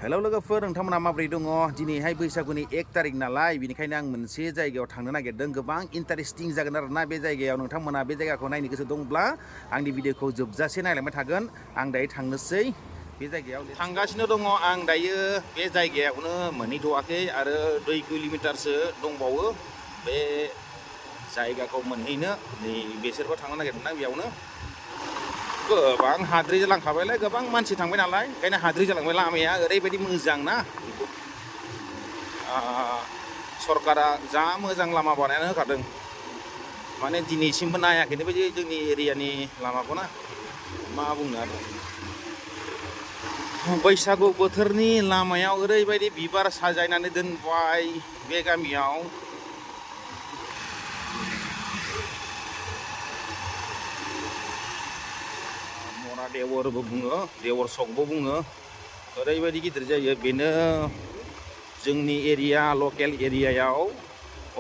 Hello लोगोफोर नोंथांमोना माबोरै दङ दिनैहाय बैसागुनि 1 तारिख नालाय बेनिखायनो आं मोनसे जायगायाव थांनो नागिरदों गोबां इन्टारेस्टिं जागोन आरोना बे जायगायाव नोंथांमोना बे जायगाखौ नायनो गोसो दंब्ला आंनि भिडिअखौ जोबजासे नायलांबाय थागोन आं दायो थांनोसै बे जायगायाव थांगासिनो दङ आं दायो बे जायगायावनो मोनहैथ'वाखै आरो 2 किल'मिटारसो दंबावो बे जायगाखौ मोनहैनो नै बेसोरखौ थांनो नागिरदों ना बेयावनो गोबां हाद्रि जालांखाबायलाय गोबां मानसि थांबाय नालाय ओंखायनो हाद्रि जालांबाय लामाया ओरैबायदि मोजां ना सरकारा जा मोजां लामा बानायना होखादों माने दिनैसिमबो नायाखैनो बायदि जोंनि एरियानि लामाखौ ना मा बुंनो आरो बैसागु बोथोरनि लामायाव ओरैबायदि बिबार साजायनानै दोनबाय बे गामियाव देवरबो बुङो देवर सकबो बुङो ओरैबायदि गिदिर जायो बेनो जोंनि एरिया लकेल एरियायाव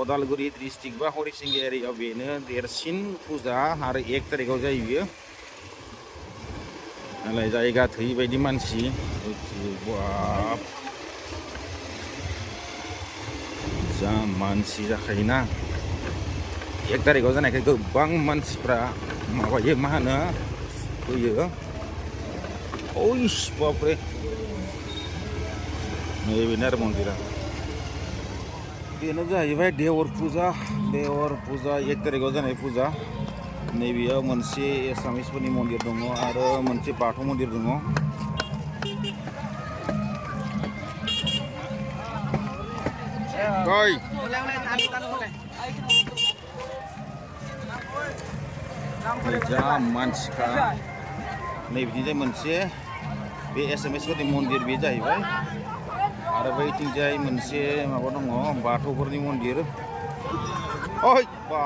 उदालगुरि डिस्ट्रिक्ट बा हरिसिंगा एरियायाव बेनो देरसिन फुजा आरो 1 तारिखाव जायो बियो नालाय जायगा थोयै बायदि मानसि जा मानसि जाखायोना 1 तारिखाव जानायखाय गोबां मानसिफ्रा माबायो मा होनो फैयो ओइस बापरे नैबेनो आरो मन्दिरा बेनो जाहैबाय देवर फुजा 1 तारिखाव जानाय फुजा नैबेयाव मोनसे एसामिसफोरनि मन्दिर दङ आरो मोनसे बाथौ मन्दिर दङ जा मानसिखा नैबिथिंजाय मोनसे बे एसामिसफोरनि मन्दिर बे जाहैबाय आरो बैथिंजाय मोनसे माबा दङ बाथौफोरनि मन्दिर ओइ बा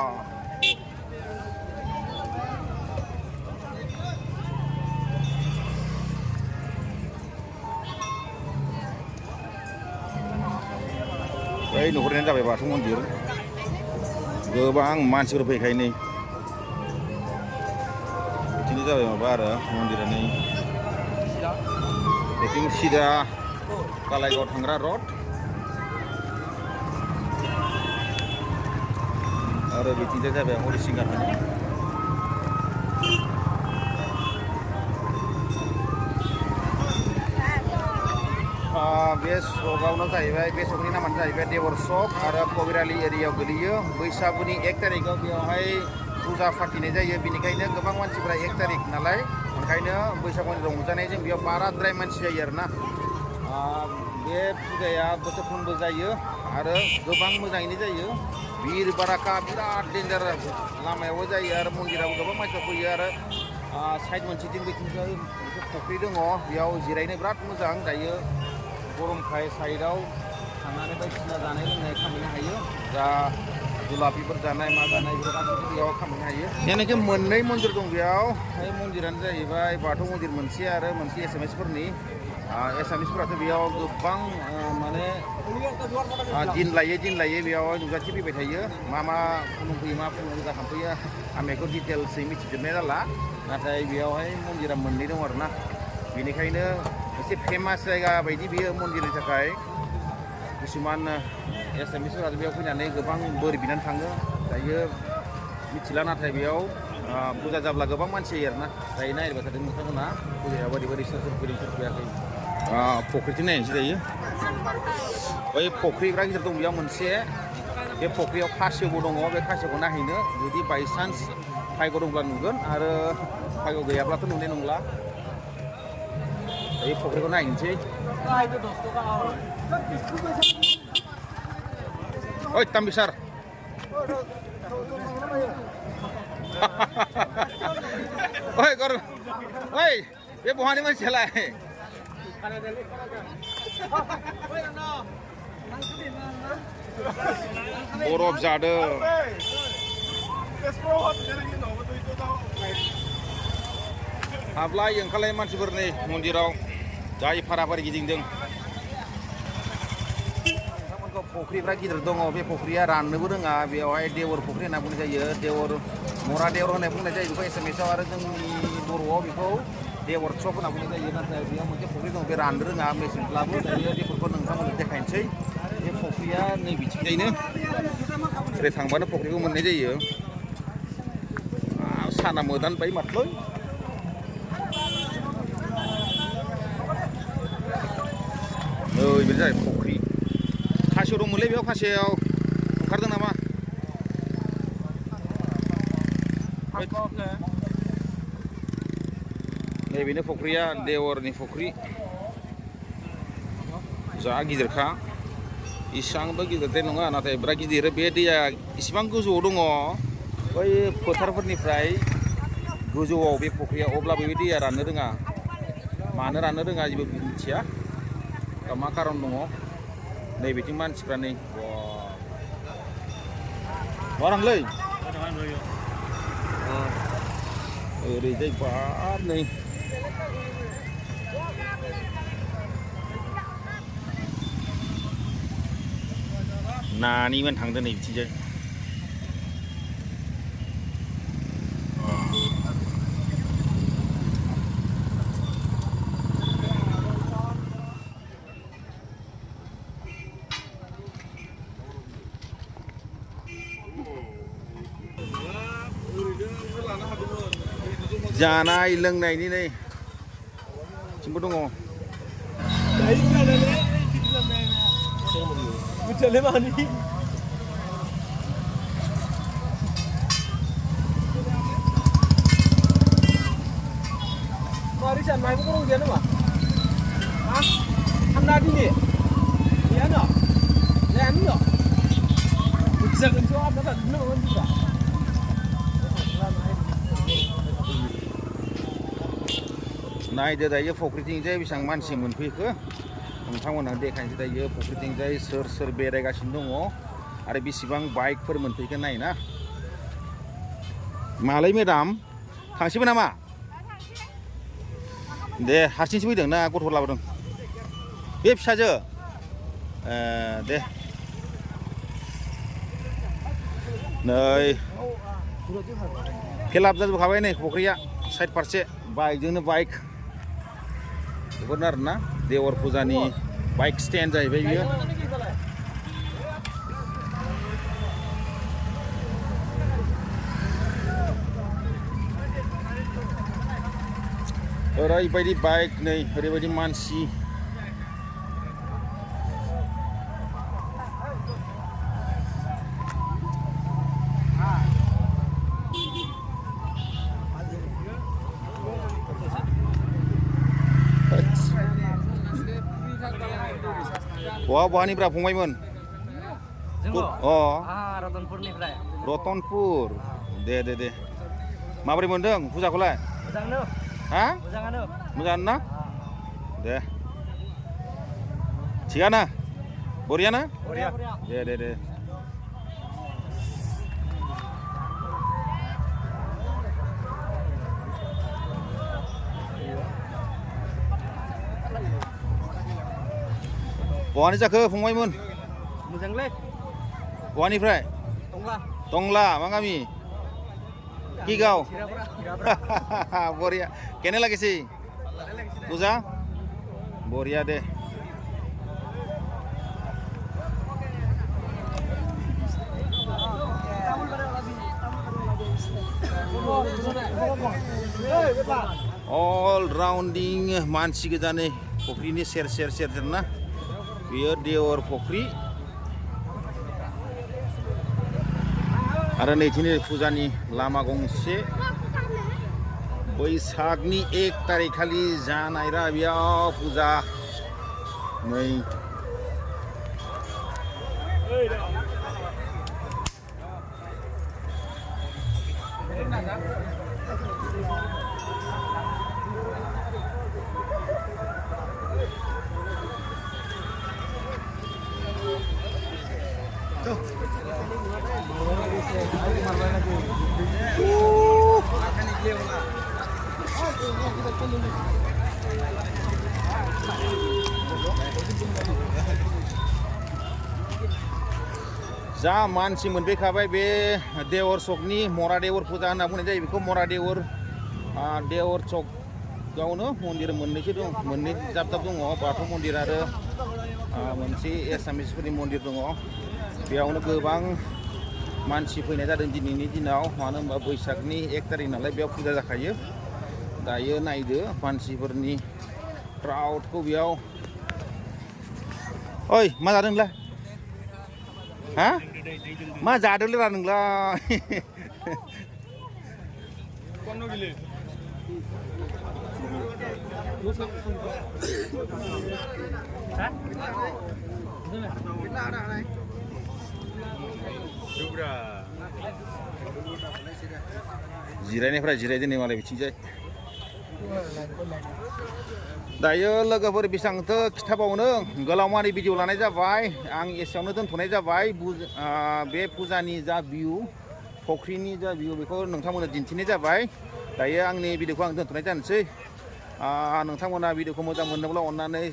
बै नुहुरनायानो जाबाय बाथौ मन्दिर गोबां मानसिफोर फैखायो नै बिथिंनो जाबाय माबा आरो मन्दिरा नै बिथिं सिदा कालाइगाव थांग्रा रड आरो बिथिंजाय जाबाय हरिसिंगा बे सकआवनो जाहैबाय बे सकनि नामानो जाहैबाय देवर सक आरो कबिरालि एरियायाव गोलैयो बैसागुनि 1 तारिखाव बेयावहाय फुजा फाथिनाय जायो बेनिखायनो गोबां मानसिफोरा 1 तारिख नालाय ओंखायनो बैसागुनि रंजानायजों बेयाव बाराद्राय मानसि जायो आरोना बे फुजाया बोसोरफ्रोमबो जायो आरो गोबां मोजाङैनो जायो भिर बाराखा बिराद डेन्जार लामायावबो जायो आरो मन्दिरावबो गोबां मानसिफोर फैयो आरो साइड मोनसेथिं बैथिंजाय मोनसे फुख्रि दङ बेयाव जिरायनो बिराद मोजां दायो गरमखाय साइडआव थांनानै बायदिसिना जानाय लोंनाय खामायनो हायो जा जुलापिफोर जानाय मा जानाय बेफोर गासैबो बेयाव खामायनो हायो जेनाखि मोननै मन्दिर दं बेयाव बे मन्दिरानो जाहैबाय बाथौ मन्दिर मोनसे आरो मोनसे एसामिसफोरनि एसामिसफोराथ' बेयाव गोबां माने दिन लायै बेयाव नुजाथि फैबाय थायो मा खुलुमफैयो मा फुजा खालामफैयो आं बेखौ डिटेल्सै मिथिजोबनाय जाला नाथाय बेयावहाय मन्दिरा मोननै दं आरोना बेनिखायनो एसे फेमास जायगा बायदि बेयो मन्दिरनि थाखाय किसुमान एसामिसफोरा बेयाव फैनानै गोबां बोर बिनानै थाङो दायो मिथिला नाथाय बेयाव फुजा जाब्ला गोबां मानसि जायो आरोना दायो नायबाय थादों नोंथांमोना फुजायाव बोरै सोर फैदों सोर फैयाखै फख्रिथिं नायनोसै दायो बै फख्रिग्रा गिदिर दं बेयाव मोनसे बे फख्रियाव खासेवबो दङ बे खासेवखौ नायहैनो जुदि बायसान्स फायग' दंब्ला नुगोन आरो फायग' गैयाब्लाथ' नुनाय नंला बे फख्रिखौ नायनोसै ओइ ताम्बिसार ओइ गर ओइ बे बहानि मानसियालाय बरफ जादों हाबलाय ओंखारलाय मानसिफोरनि मन्दिराव जाय फाराफारि गिदिंदों फख्रिफ्रा गिदिर दङ बे फख्रिया राननोबो रोङा बेयावहाय देवर फख्रि होनना बुंनाय जायो देवर मरा देवर होनना बुंनाय जायो बेखौ एसामिसाव आरो जोंनि बर'आव बेखौ देवर चक होनना बुंनाय जायो नाथाय बेयाव मोनसे फुख्रि दं बे राननो रोङा मेसेंब्लाबो दायो बेफोरखौ नोंथांमोननो देखायनोसै बे फुख्रिया नै बिथिंजायनो ओरै थांबानो फुख्रिखौ मोननाय जायो साना मोदानबाय माथो बेनो जाबाय फुख्रि खासेव दंमोनलै बेयाव खासेव ओंखारदों नामा नैबेनो फुख्रिया देवरनि फुख्रि जा गिदिरखा इसांबो गिदिरद्राय नङा नाथाय बिराद गिदिर बे दैया इसिबां गोजौआव दङ बै फोथारफोरनिफ्राय गोजौआव बे फुख्रिया अब्लाबो बे दैया राननो रोङा मानो राननो रोङा जेबो मिथिया मा खारन दङ नैबेथिं मानसिफ्रा नै बारांलै ओरैजाय बार नै नानिमोन थांदों नै बिथिंजाय जानाय लोंनायनि नै थिंबो दङ Marisan main kurung dia nama? Hah? Anda di ni? Dia no? Dia no? Bisa kencang apa tak? No kan juga. नायदो दायो फुख्रिथिंजाय बेसेबां मानसि मोनफैखो नोंथांमोनहा देखायनोसै दायो फुख्रिथिंजाय सोर सोर बेरायगासिनो दङ आरो बेसेबां बाइकफोर मोनफैखो नायना मालै मेडाम थांसैबो नामा दे हारसिंसो फैदों ना गथ' लाबोदों बे फिसाजो दे नै फेलाप जाजोबखाबाय नै फुख्रिया साइड फारसे बाइकजोंनो बाइक बेफोरनो आरोना देवर फुजानि बाइक स्टेन्ड जाहैबाय बियो ओरैबायदि बाइक नै ओरैबायदि मानसि बहानिफ्राय फंबायमोन रतनपुरनिफ्राय रतनपुर दे दे दे माबोरै मोनदों फुजाखौलाय मोजांनो हा मोजाङानो ना दे थिगानो बरियाना दे दे दे बहानि जाखो फंबायमोन मोजांलै बहानिफ्राय टंला मा गामि किगाव बरिया केने लागिसै पूजा बरिया दे all rounding मानसि गोजा नै फुख्रिनि सेर सेर सेर ना बेयो देवर फुख्रि आरो नैथिनि फुजानि लामा गंसे बैसागनि 1 तारिख खालि जानाय रा बेयाव फुजा नै जा मानसि मोनफैखाबाय बे देवर चकनि मरा देवर फुजा होनना बुंनाय जायो बेखौ मरा देवर देवर चक गावनो मन्दिर मोननैसो दं मोननै जाब जाब दङ बाथौ मन्दिर आरो मोनसे एसामिसफोरनि मन्दिर दङ बेयावनो गोबां मानसि फैनाय जादों दिनैनि दिनाव मानो होनबा बैसागनि 1 तारिख नालाय बेयाव फुजा जाखायो दायो नायदो मानसिफोरनि क्राउडखौ बेयाव ओइ मा जादों नोंलाय हा मा जादोंलै नोंलाय जिरायनायफ्रा जिरायदो नै मालाय बिथिंजाय दायो लोगोफोर बेसेबांथो खिथाबावनो गोलावमानि भिडिअ लानाय जाबाय आं एसेयावनो दोनथ'नाय जाबाय बे फुजानि जा भिउ फख्रिनि जा भिउ बेखौ नोंथांमोननो दिन्थिनाय जाबाय दायो आंनि भिडिअखौ आं दोनथ'नाय जानोसै नोंथांमोना भिडिअखौ मोजां मोनोब्ला अननानै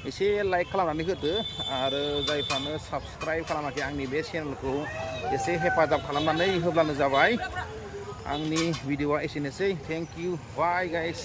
एसे लाइक खालामनानै होदो आरो जायफ्रानो साबस्क्राइब खालामाखै आंनि बे चेनेलखौ एसे हेफाजाब खालामनानै होब्लानो जाबाय आंनि भिडिअआ एसेनोसै थेंक इउ बाय गाइस